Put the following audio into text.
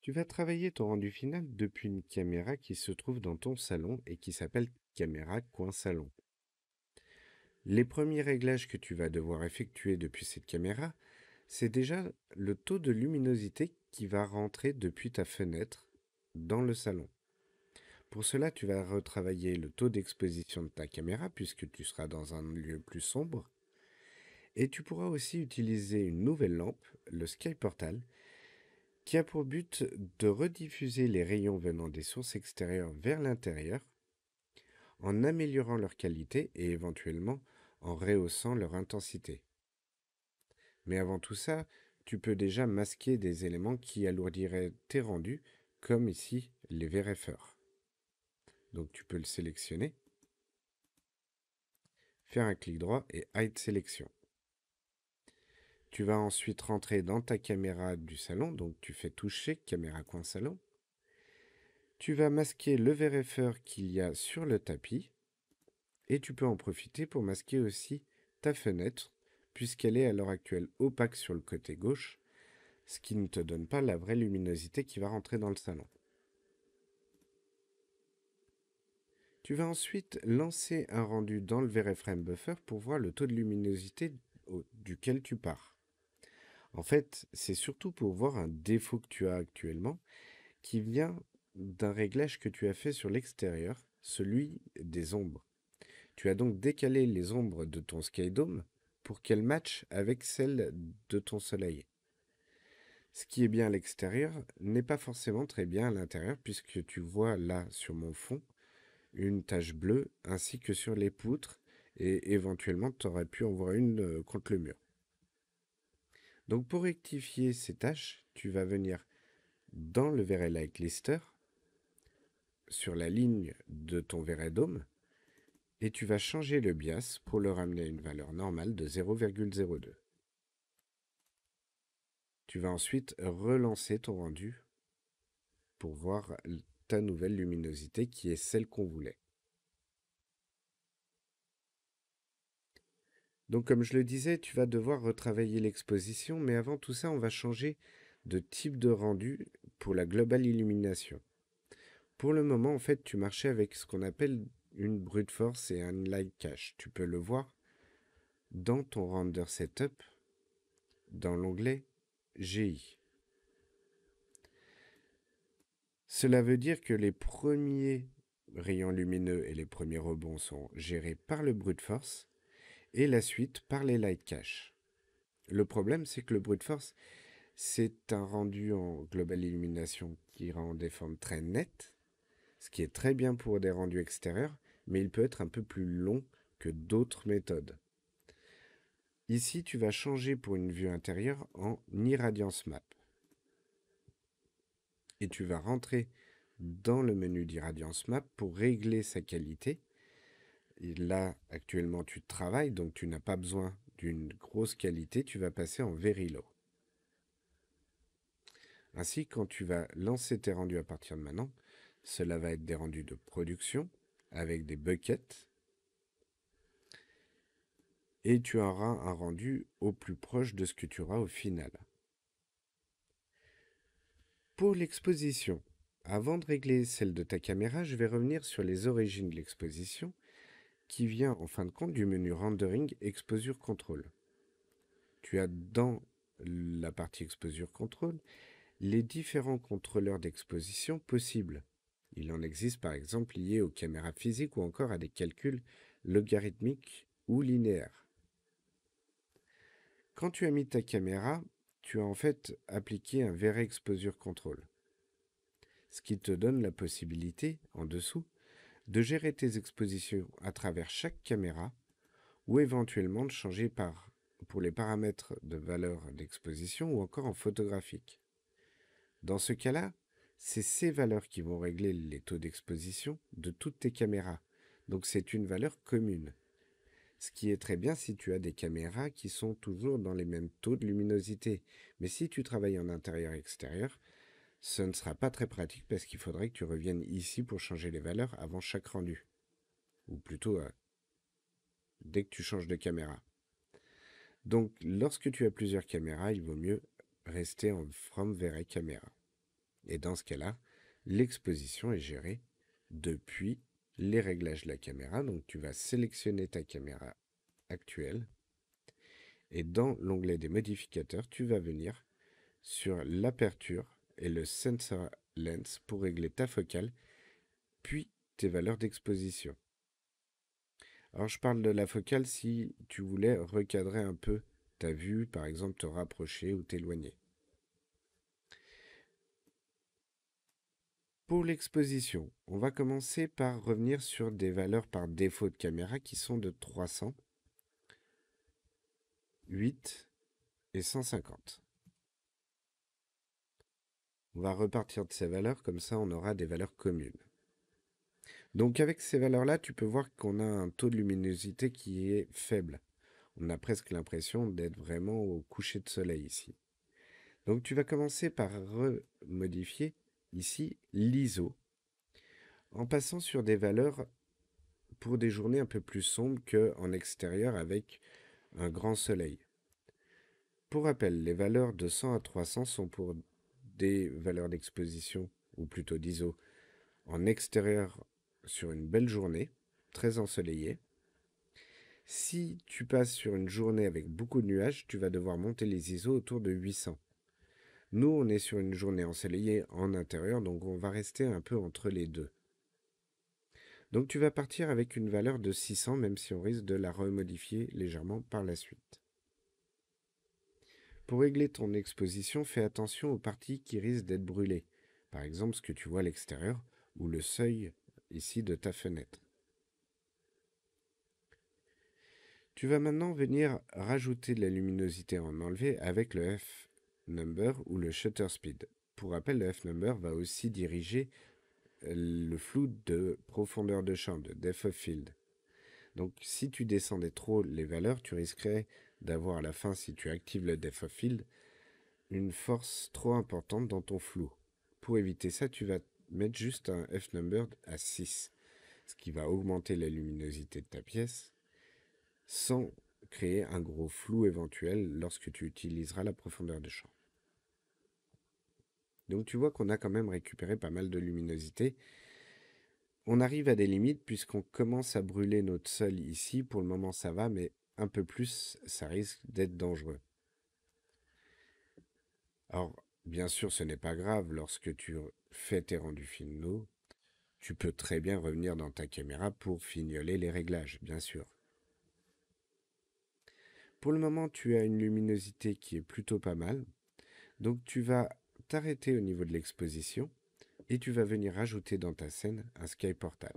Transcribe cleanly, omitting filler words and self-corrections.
Tu vas travailler ton rendu final depuis une caméra qui se trouve dans ton salon et qui s'appelle caméra coin salon. Les premiers réglages que tu vas devoir effectuer depuis cette caméra, c'est déjà le taux de luminosité qui va rentrer depuis ta fenêtre dans le salon. Pour cela, tu vas retravailler le taux d'exposition de ta caméra puisque tu seras dans un lieu plus sombre. Et tu pourras aussi utiliser une nouvelle lampe, le Sky Portal, qui a pour but de rediffuser les rayons venant des sources extérieures vers l'intérieur en améliorant leur qualité et éventuellement en rehaussant leur intensité. Mais avant tout ça, tu peux déjà masquer des éléments qui alourdiraient tes rendus, comme ici les VRFR. Donc tu peux le sélectionner, faire un clic droit et Hide Sélection. Tu vas ensuite rentrer dans ta caméra du salon, donc tu fais toucher caméra coin salon. Tu vas masquer le VRFR qu'il y a sur le tapis et tu peux en profiter pour masquer aussi ta fenêtre puisqu'elle est à l'heure actuelle opaque sur le côté gauche, ce qui ne te donne pas la vraie luminosité qui va rentrer dans le salon. Tu vas ensuite lancer un rendu dans le VRFrame Buffer pour voir le taux de luminosité duquel tu pars. En fait, c'est surtout pour voir un défaut que tu as actuellement qui vient d'un réglage que tu as fait sur l'extérieur, celui des ombres. Tu as donc décalé les ombres de ton Skydome pour qu'elles matchent avec celles de ton soleil. Ce qui est bien à l'extérieur n'est pas forcément très bien à l'intérieur puisque tu vois là sur mon fond une tache bleue ainsi que sur les poutres et éventuellement tu aurais pu en voir une contre le mur. Donc pour rectifier ces taches, tu vas venir dans le VRLight Lister sur la ligne de ton VRDome et tu vas changer le bias pour le ramener à une valeur normale de 0,02. Tu vas ensuite relancer ton rendu pour voir ta nouvelle luminosité qui est celle qu'on voulait. Donc comme je le disais, tu vas devoir retravailler l'exposition, mais avant tout ça, on va changer de type de rendu pour la global illumination. Pour le moment, en fait, tu marchais avec ce qu'on appelle une brute force et un light cache. Tu peux le voir dans ton render setup, dans l'onglet GI. Cela veut dire que les premiers rayons lumineux et les premiers rebonds sont gérés par le brute force et la suite par les light cache. Le problème, c'est que le brute force, c'est un rendu en global illumination qui rend des formes très nettes, ce qui est très bien pour des rendus extérieurs, mais il peut être un peu plus long que d'autres méthodes. Ici, tu vas changer pour une vue intérieure en Irradiance Map. Et tu vas rentrer dans le menu d'Irradiance Map pour régler sa qualité. Et là, actuellement, tu travailles, donc tu n'as pas besoin d'une grosse qualité, tu vas passer en Very Low. Ainsi, quand tu vas lancer tes rendus à partir de maintenant, cela va être des rendus de production avec des buckets et tu auras un rendu au plus proche de ce que tu auras au final. Pour l'exposition, avant de régler celle de ta caméra, je vais revenir sur les origines de l'exposition qui vient en fin de compte du menu Rendering Exposure Control. Tu as dans la partie Exposure Control les différents contrôleurs d'exposition possibles. Il en existe par exemple liés aux caméras physiques ou encore à des calculs logarithmiques ou linéaires. Quand tu as mis ta caméra, tu as en fait appliqué un VR Exposure Control, ce qui te donne la possibilité, en dessous, de gérer tes expositions à travers chaque caméra ou éventuellement de changer pour les paramètres de valeur d'exposition ou encore en photographique. Dans ce cas-là, c'est ces valeurs qui vont régler les taux d'exposition de toutes tes caméras. Donc c'est une valeur commune. Ce qui est très bien si tu as des caméras qui sont toujours dans les mêmes taux de luminosité. Mais si tu travailles en intérieur-extérieur, ce ne sera pas très pratique parce qu'il faudrait que tu reviennes ici pour changer les valeurs avant chaque rendu. Ou plutôt dès que tu changes de caméra. Donc lorsque tu as plusieurs caméras, il vaut mieux rester en From Vere Camera. Et dans ce cas-là, l'exposition est gérée depuis les réglages de la caméra. Donc tu vas sélectionner ta caméra actuelle et dans l'onglet des modificateurs, tu vas venir sur l'aperture et le sensor lens pour régler ta focale, puis tes valeurs d'exposition. Alors je parle de la focale si tu voulais recadrer un peu ta vue, par exemple te rapprocher ou t'éloigner. Pour l'exposition, on va commencer par revenir sur des valeurs par défaut de caméra qui sont de 300, 8 et 150. On va repartir de ces valeurs, comme ça on aura des valeurs communes. Donc avec ces valeurs-là, tu peux voir qu'on a un taux de luminosité qui est faible. On a presque l'impression d'être vraiment au coucher de soleil ici. Donc tu vas commencer par remodifier ici l'ISO en passant sur des valeurs pour des journées un peu plus sombres qu'en extérieur avec un grand soleil. Pour rappel, les valeurs de 100 à 300 sont pour des valeurs d'exposition, ou plutôt d'ISO, en extérieur sur une belle journée, très ensoleillée. Si tu passes sur une journée avec beaucoup de nuages, tu vas devoir monter les ISO autour de 800. Nous, on est sur une journée ensoleillée en intérieur, donc on va rester un peu entre les deux. Donc tu vas partir avec une valeur de 600, même si on risque de la remodifier légèrement par la suite. Pour régler ton exposition, fais attention aux parties qui risquent d'être brûlées. Par exemple, ce que tu vois à l'extérieur ou le seuil ici de ta fenêtre. Tu vas maintenant venir rajouter de la luminosité en enlever avec le F-number ou le shutter speed. Pour rappel, le F-number va aussi diriger le flou de profondeur de champ, de depth of field. Donc si tu descendais trop les valeurs, tu risquerais d'avoir à la fin, si tu actives le depth of field, une force trop importante dans ton flou. Pour éviter ça, tu vas mettre juste un F-number à 6, ce qui va augmenter la luminosité de ta pièce sans créer un gros flou éventuel lorsque tu utiliseras la profondeur de champ. Donc tu vois qu'on a quand même récupéré pas mal de luminosité. On arrive à des limites puisqu'on commence à brûler notre sol ici. Pour le moment ça va, mais un peu plus, ça risque d'être dangereux. Alors, bien sûr, ce n'est pas grave lorsque tu fais tes rendus finaux. Tu peux très bien revenir dans ta caméra pour fignoler les réglages, bien sûr. Pour le moment, tu as une luminosité qui est plutôt pas mal. Donc tu vas t'arrêter au niveau de l'exposition et tu vas venir rajouter dans ta scène un sky portal.